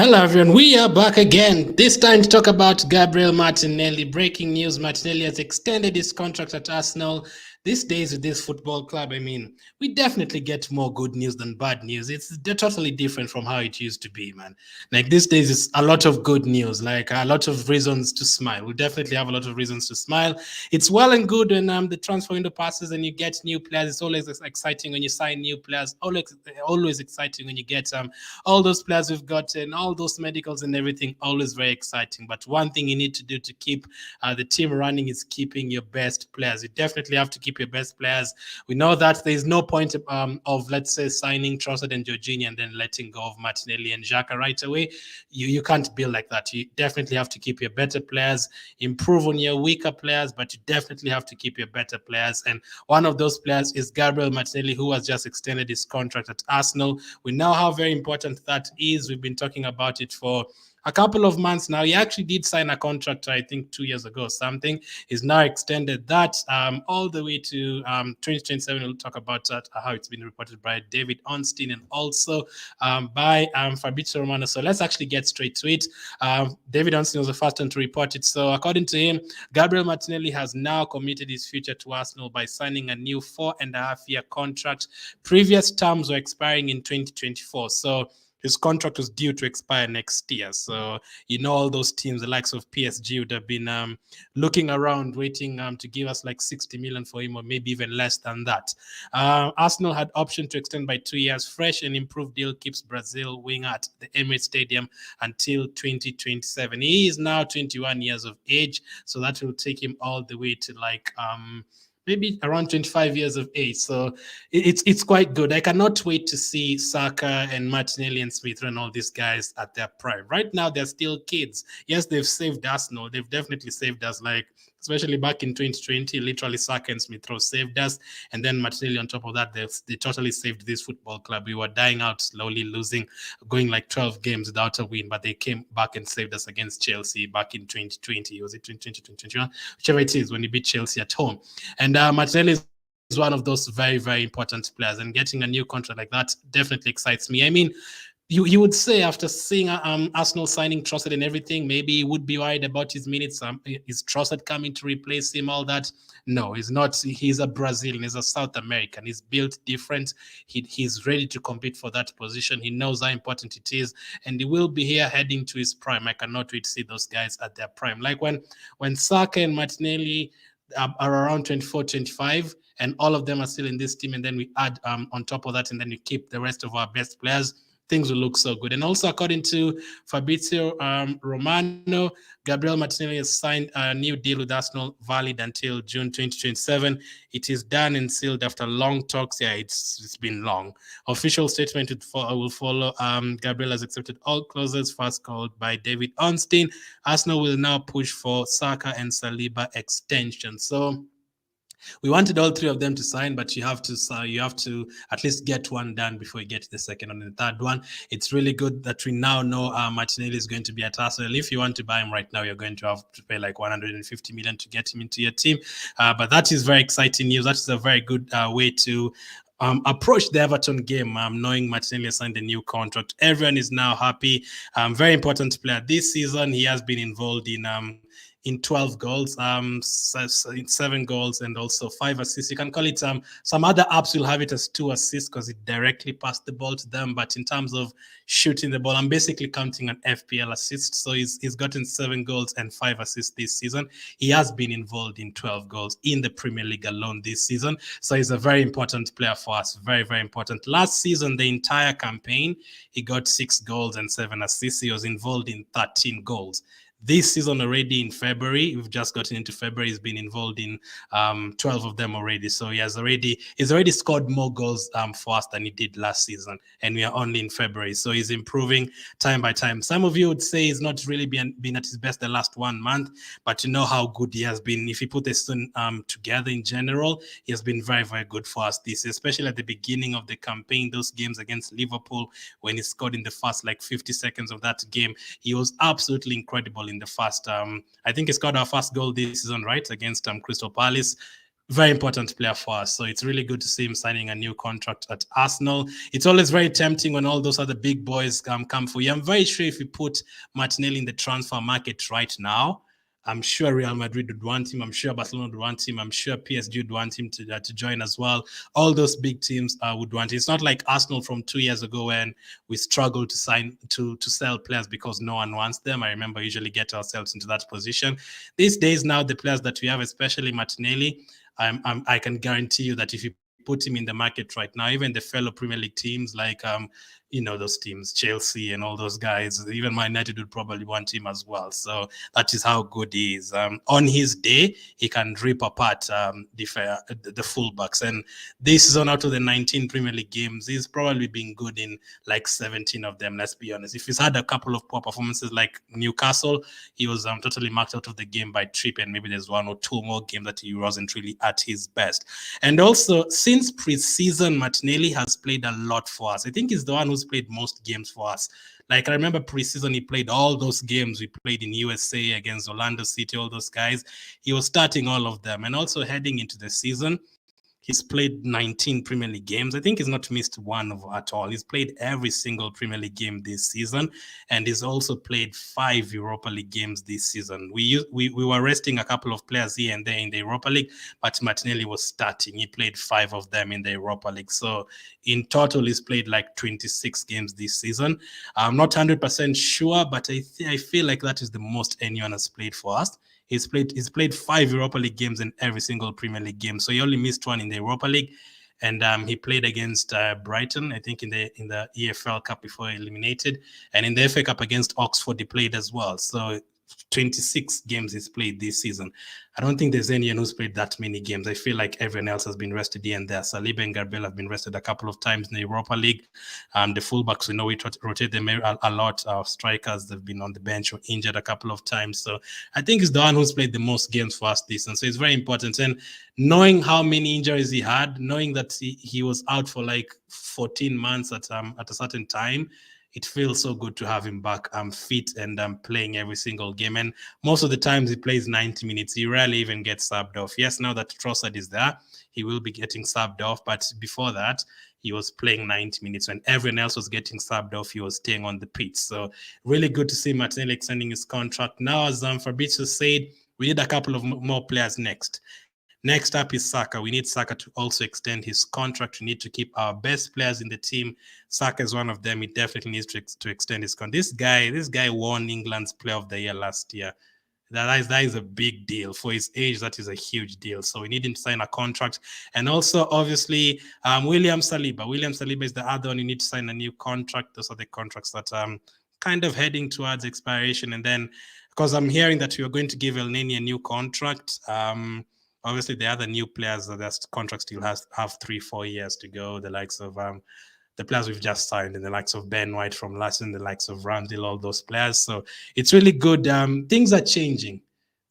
Hello, everyone. We are back again. This time to talk about Gabriel Martinelli. Breaking news: Martinelli has extended his contract at Arsenal. These days with this football club, I mean, we definitely get more good news than bad news. They're totally different from how it used to be, man. Like these days, it's a lot of good news, like a lot of reasons to smile. We definitely have a lot of reasons to smile. It's well and good when the transfer window passes and you get new players. It's always exciting when you sign new players. Always exciting when you get all those players we've gotten, all those medicals and everything, always very exciting. But one thing you need to do to keep the team running is keeping your best players. You definitely have to keep your best players. We know that there's no point of let's say, signing Trossard and Jorginho and then letting go of Martinelli and Xhaka right away. You can't build like that. You definitely have to keep your better players, improve on your weaker players, but you definitely have to keep your better players. And one of those players is Gabriel Martinelli, who has just extended his contract at Arsenal. We know how very important that is. We've been talking about it for a couple of months now. He actually did sign a contract, I think 2 years ago or something. He's now extended that all the way to 2027. We'll talk about that, how it's been reported by David Ornstein and also by Fabrizio Romano. So let's actually get straight to it. David Ornstein was the first one to report it. So according to him, Gabriel Martinelli has now committed his future to Arsenal by signing a new 4.5-year contract. Previous terms were expiring in 2024. So his contract was due to expire next year. So, all those teams, the likes of PSG, would have been looking around, waiting to give us like 60 million for him, or maybe even less than that. Arsenal had option to extend by 2 years. Fresh and improved deal keeps Brazil wing at the Emirates Stadium until 2027. He is now 21 years of age, so that will take him all the way to like maybe around 25 years of age. So it's quite good. I cannot wait to see Saka and Martinelli and Smith and all these guys at their prime. Right now, they're still kids. Yes, they've saved Arsenal. They've definitely saved us, like, especially back in 2020, literally Saka and Smith Rowe saved us. And then Martinelli on top of that, they totally saved this football club. We were dying out slowly, losing, going like 12 games without a win, but they came back and saved us against Chelsea back in 2020. Was it 2020, 2021? Whichever it is, when you beat Chelsea at home. And Martinelli is one of those very, very important players, and getting a new contract like that definitely excites me. I mean, you would say after seeing Arsenal signing Trossard and everything, maybe he would be worried about his minutes. Is Trossard coming to replace him? All that? No, he's not. He's a Brazilian. He's a South American. He's built different. He's ready to compete for that position. He knows how important it is, and he will be here heading to his prime. I cannot wait to see those guys at their prime. Like when Saka and Martinelli are around 24, 25, and all of them are still in this team, and then we add on top of that, and then we keep the rest of our best players, things will look so good. And also, according to Fabrizio Romano, Gabriel Martinelli has signed a new deal with Arsenal, valid until June 2027. It is done and sealed after long talks. Yeah, it's been long. Official statement will follow. Gabriel has accepted all clauses first called by David Ornstein. Arsenal will now push for Saka and Saliba extension. So we wanted all three of them to sign, but you have to at least get one done before you get the second and the third one. It's really good that we now know Martinelli is going to be at Arsenal. If you want to buy him right now, you're going to have to pay like 150 million to get him into your team. But that is very exciting news. That is a very good way to approach the Everton game, knowing Martinelli signed a new contract. Everyone is now happy. Very important player this season. He has been involved in 12 goals, 7 goals, and also 5 assists. You can call it some other apps will have it as 2 assists because it directly passed the ball to them. But in terms of shooting the ball, I'm basically counting an FPL assist. So he's gotten 7 goals and 5 assists this season. He has been involved in 12 goals in the Premier League alone this season. So he's a very important player for us. Very, very important. Last season, the entire campaign, he got 6 goals and 7 assists. He was involved in 13 goals. This season already in February, we've just gotten into February, he's been involved in 12 of them already. So he's already scored more goals for us than he did last season. And we are only in February. So he's improving time by time. Some of you would say he's not really been at his best the last 1 month, but you know how good he has been. If you put the season together in general, he has been very, very good for us this year, especially at the beginning of the campaign, those games against Liverpool, when he scored in the first like 50 seconds of that game. He was absolutely incredible in the first. I think he scored our first goal this season, right, against Crystal Palace. very important player for us. So it's really good to see him signing a new contract at Arsenal. It's always very tempting when all those other big boys come for you. I'm very sure if you put Martinelli in the transfer market right now, I'm sure Real Madrid would want him. I'm sure Barcelona would want him. I'm sure PSG would want him to join as well. All those big teams would want him. It's not like Arsenal from 2 years ago when we struggled to sell players because no one wants them. I remember usually get ourselves into that position. These days now, the players that we have, especially Martinelli, I can guarantee you that if you put him in the market right now, even the fellow Premier League teams like those teams, Chelsea and all those guys, even Man United would probably want him as well. So that is how good he is. On his day, he can rip apart the fullbacks. And this season, out of the 19 Premier League games, he's probably been good in like 17 of them, let's be honest. If he's had a couple of poor performances like Newcastle, he was totally marked out of the game by Trip, and maybe there's one or two more games that he wasn't really at his best. And also, since pre-season, Martinelli has played a lot for us. I think he's the one who's played most games for us. Like, I remember pre-season, he played all those games we played in USA against Orlando City, all those guys. He was starting all of them. And also heading into the season, he's played 19 Premier League games. I think he's not missed one at all. He's played every single Premier League game this season, and he's also played 5 Europa League games this season. We were resting a couple of players here and there in the Europa League, but Martinelli was starting. He played 5 of them in the Europa League. So in total, he's played like 26 games this season. I'm not 100% sure, but I feel like that is the most anyone has played for us. He's played 5 Europa League games in every single Premier League game. So he only missed one in the Europa League, and he played against Brighton, I think, in the EFL Cup before he eliminated, and in the FA Cup against Oxford he played as well. So 26 games he's played this season. I don't think there's anyone who's played that many games. I feel like everyone else has been rested here and there. Saliba and Gabriel have been rested a couple of times in the Europa League. The fullbacks, we know we rotate them a lot. Our strikers, they've been on the bench or injured a couple of times. So I think he's the one who's played the most games for us this season. So it's very important. And knowing how many injuries he had, knowing that he was out for like 14 months at a certain time, it feels so good to have him back fit and playing every single game. And most of the times he plays 90 minutes. He rarely even gets subbed off. Yes, now that Trossard is there, he will be getting subbed off. But before that, he was playing 90 minutes. When everyone else was getting subbed off, he was staying on the pitch. So really good to see Martinelli extending his contract. Now, as Fabrizio said, we need a couple of more players next. Next up is Saka. We need Saka to also extend his contract. We need to keep our best players in the team. Saka is one of them. He definitely needs to extend his contract. This guy won England's Player of the Year last year. That is a big deal. For his age, that is a huge deal. So we need him to sign a contract. And also, obviously, William Saliba. William Saliba is the other one. You need to sign a new contract. Those are the contracts that kind of heading towards expiration. And then, because I'm hearing that we are going to give El Neni a new contract, obviously, the other new players, their contracts still have 3-4 years to go. The likes of the players we've just signed, and the likes of Ben White from Lassen, the likes of Randall, all those players. So it's really good. Things are changing.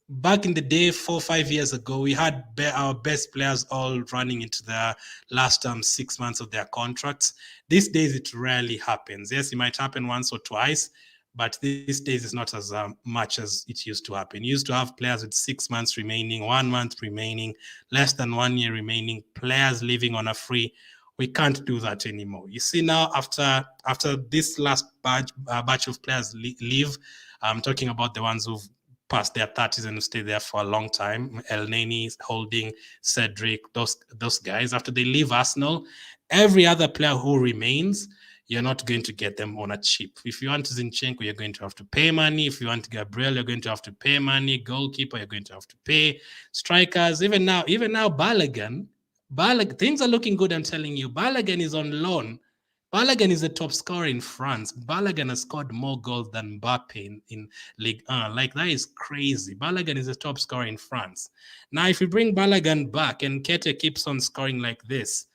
Back in the day, 4-5 years ago, we had our best players all running into the last 6 months of their contracts. These days, it rarely happens. Yes, it might happen once or twice, but these days it's not as much as it used to happen. You used to have players with 6 months remaining, 1 month remaining, less than 1 year remaining, players living on a free. We can't do that anymore. You see now, after this last batch of players leave, I'm talking about the ones who've past their 30s and who stay there for a long time, El Neni, Holding, Cedric, those guys, after they leave Arsenal, every other player who remains, you're not going to get them on a cheap. If you want Zinchenko, you're going to have to pay money. If you want Gabriel, you're going to have to pay money. Goalkeeper, you're going to have to pay. Strikers, even now, Balogun, things are looking good, I'm telling you. Balogun is on loan. Balogun is the top scorer in France. Balogun has scored more goals than Mbappe in Ligue 1. Like, that is crazy. Balogun is the top scorer in France. Now, if you bring Balogun back and Kete keeps on scoring like this,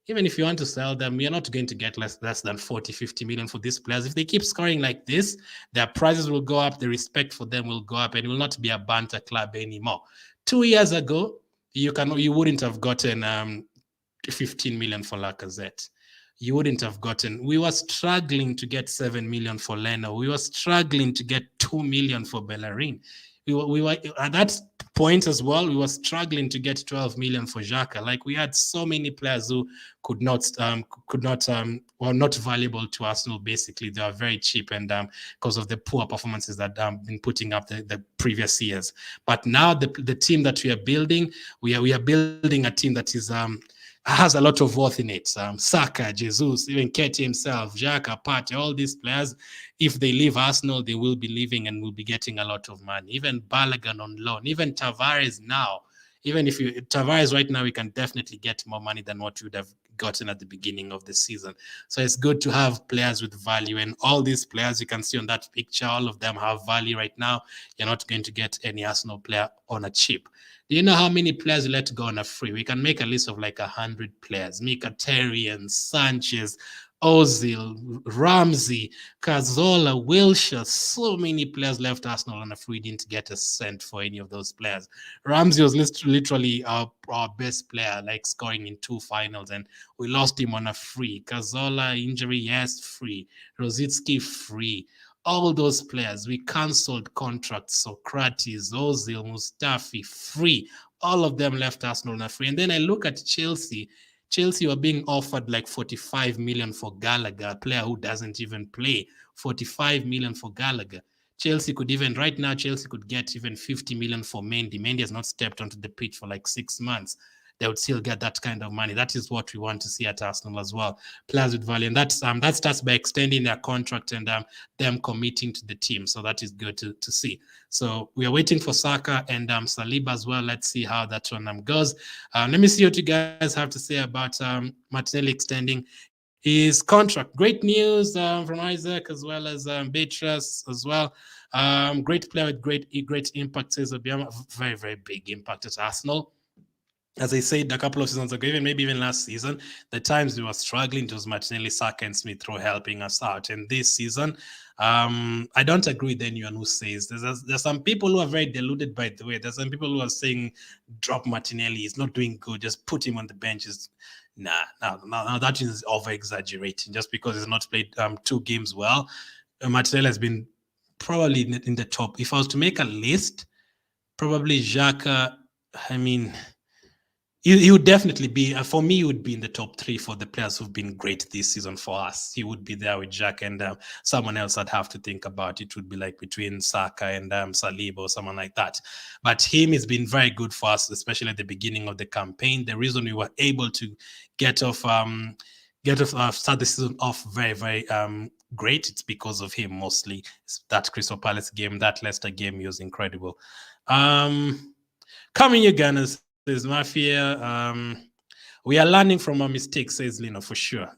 even if you want to sell them, you're not going to get less than 40, 50 million for these players. If they keep scoring like this, their prices will go up, the respect for them will go up, and it will not be a banter club anymore. 2 years ago, you wouldn't have gotten 15 million for Lacazette. You wouldn't have gotten. We were struggling to get 7 million for Leno. We were struggling to get 2 million for Bellerin. We were that's point as well. We were struggling to get 12 million for Xhaka. Like we had so many players who were not valuable to Arsenal. Basically, they are very cheap, and because of the poor performances that been putting up the previous years. But now the team that we are building, we are building a team that is has a lot of worth in it. Saka, Jesus, even Ketia himself, Xhaka, Partey, all these players, if they leave Arsenal, they will be leaving and will be getting a lot of money. Even Balogun on loan, even Tavares now. Even if Tavares right now, we can definitely get more money than what you would have gotten at the beginning of the season. So it's good to have players with value. And all these players you can see on that picture, all of them have value right now. You're not going to get any Arsenal player on a cheap. Do you know how many players we let go on a free? We can make a list of like 100 players. Mkhitaryan, Sanchez, Ozil, Ramsey, Cazorla, Wilshere. So many players left Arsenal on a free. Didn't get a cent for any of those players. Ramsey was literally our best player, like scoring in 2 finals, and we lost him on a free. Cazorla injury, yes, free. Rosicki, free. All those players, we cancelled contracts. Socrates, Ozil, Mustafi, free. All of them left Arsenal on a free. And then I look at Chelsea. Chelsea were being offered like 45 million for Gallagher, a player who doesn't even play. 45 million for Gallagher. Chelsea could even, right now, Chelsea could get even 50 million for Mendy. Mendy has not stepped onto the pitch for like 6 months. They would still get that kind of money. That is what we want to see at Arsenal as well. Players with value. And that starts by extending their contract and them committing to the team. So that is good to see. So we are waiting for Saka and Saliba as well. Let's see how that one goes. Let me see what you guys have to say about Martinelli extending his contract. Great news from Isaac as well as Beatrice as well. Great player with great impact, says Obiama. Very, very big impact at Arsenal. As I said a couple of seasons ago, maybe even last season, the times we were struggling, it was Martinelli, Saka, and Smith Rowe helping us out. And this season, I don't agree with anyone who says there's some people who are very deluded, by the way. There's some people who are saying drop Martinelli, he's not doing good, just put him on the bench. Nah, that is over exaggerating. Just because he's not played 2 games well, Martinelli has been probably in the top. If I was to make a list, probably Xhaka, I mean, he would definitely be, for me, he would be in the top 3 for the players who've been great this season for us. He would be there with Jack, and someone else I'd have to think about. It would be like between Saka and Saliba or someone like that. But him has been very good for us, especially at the beginning of the campaign. The reason we were able to start the season off very, very great, it's because of him mostly. That Crystal Palace game, that Leicester game, he was incredible. Coming, you Gunners, says Mafia. We are learning from our mistakes, says Lino, for sure.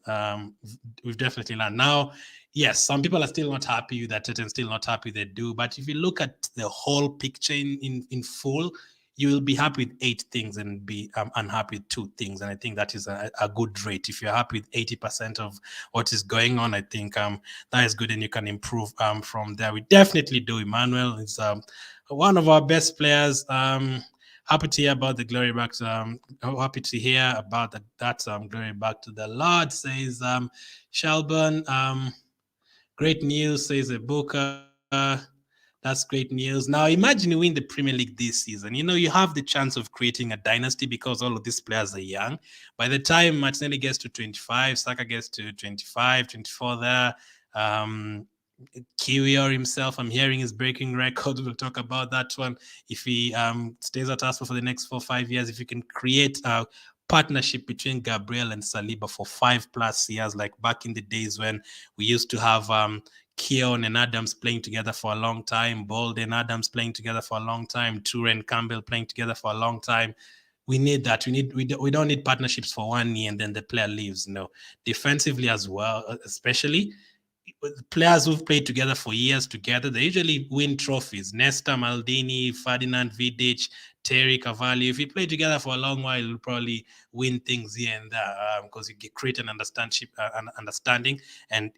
We've definitely learned. Now, yes, some people are still not happy with that and still not happy they do. But if you look at the whole picture in full, you will be happy with 8 things and be unhappy with 2 things. And I think that is a good rate. If you're happy with 80% of what is going on, I think that is good, and you can improve from there. We definitely do. Emmanuel is one of our best players. Happy to hear about the glory back to happy to hear about that glory back to the Lord, says Shelburne. Great news, says Ibuka. That's great news. Now imagine you win the Premier League this season. You know, you have the chance of creating a dynasty because all of these players are young. By the time Martinelli gets to 25, Saka gets to 25, 24 there. Kiwior himself, I'm hearing, is breaking records. We'll talk about that one. If he stays at Arsenal for the next 4 or 5 years, if you can create a partnership between Gabriel and Saliba for 5+ years, like back in the days when we used to have Keown and Adams playing together for a long time, Bold and Adams playing together for a long time, Toure and Campbell playing together for a long time. We need that. We don't need partnerships for 1 year and then the player leaves. No, defensively as well, especially. Players who've played together for years together, they usually win trophies. Nesta, Maldini, Ferdinand, Vidic, Terry, Cavalli. If you play together for a long while, you'll probably win things here and there because you create an understanding, and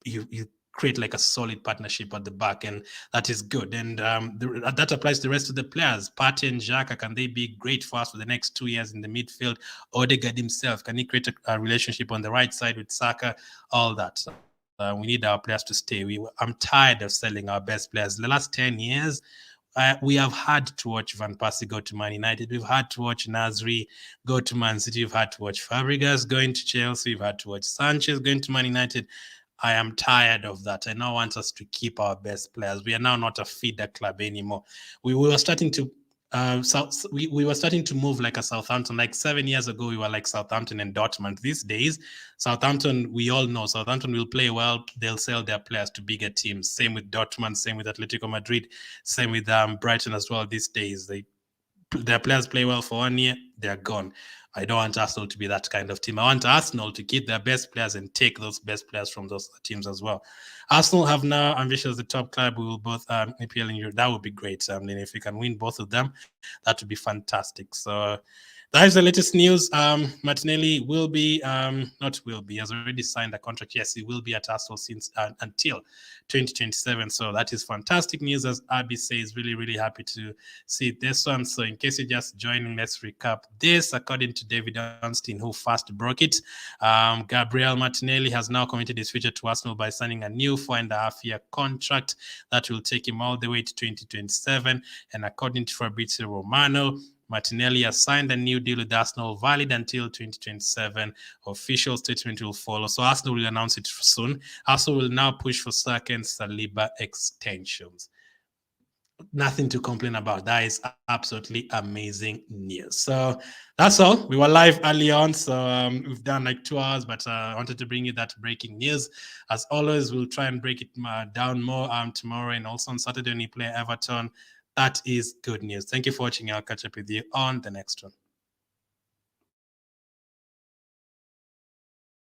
you create like a solid partnership at the back, and that is good. And that applies to the rest of the players. Partey and Xhaka, can they be great for us for the next 2 years in the midfield? Odegaard himself, can he create a relationship on the right side with Saka? All that. We need our players to stay. I'm tired of selling our best players. The last 10 years, We have had to watch Van Persie go to Man United. We've had to watch Nasri go to Man City. We've had to watch Fabregas going to Chelsea. We've had to watch Sanchez going to Man United. I am tired of that. I now want us to keep our best players. We are now not a feeder club anymore. We were starting to we were starting to move like a Southampton. Like 7 years ago, we were like Southampton and Dortmund. These days, Southampton, we all know Southampton will play well. They'll sell their players to bigger teams. Same with Dortmund, same with Atletico Madrid, same with Brighton as well. These days, their players play well for 1 year, they're gone. I don't want Arsenal to be that kind of team. I want Arsenal to keep their best players and take those best players from those teams as well. Arsenal have now ambitious as the top club. We will both APL in Europe. That would be great. I mean, if we can win both of them, that would be fantastic. So that is the latest news. Martinelli will be, has already signed a contract. Yes, he will be at Arsenal since until 2027. So that is fantastic news. As Abby says, really, really happy to see this one. So in case you're just joining, let's recap this. According to David Ornstein, who first broke it, Gabriel Martinelli has now committed his future to Arsenal by signing a new 4.5-year contract that will take him all the way to 2027. And according to Fabrizio Romano, Martinelli has signed a new deal with Arsenal, valid until 2027. Official statement will follow. So Arsenal will announce it soon. Arsenal will now push for Saka and Saliba extensions. Nothing to complain about. That is absolutely amazing news. So that's all. We were live early on, so we've done like 2 hours, but I wanted to bring you that breaking news. As always, we'll try and break it down more tomorrow and also on Saturday when we play Everton. That is good news. Thank you for watching. I'll catch up with you on the next one.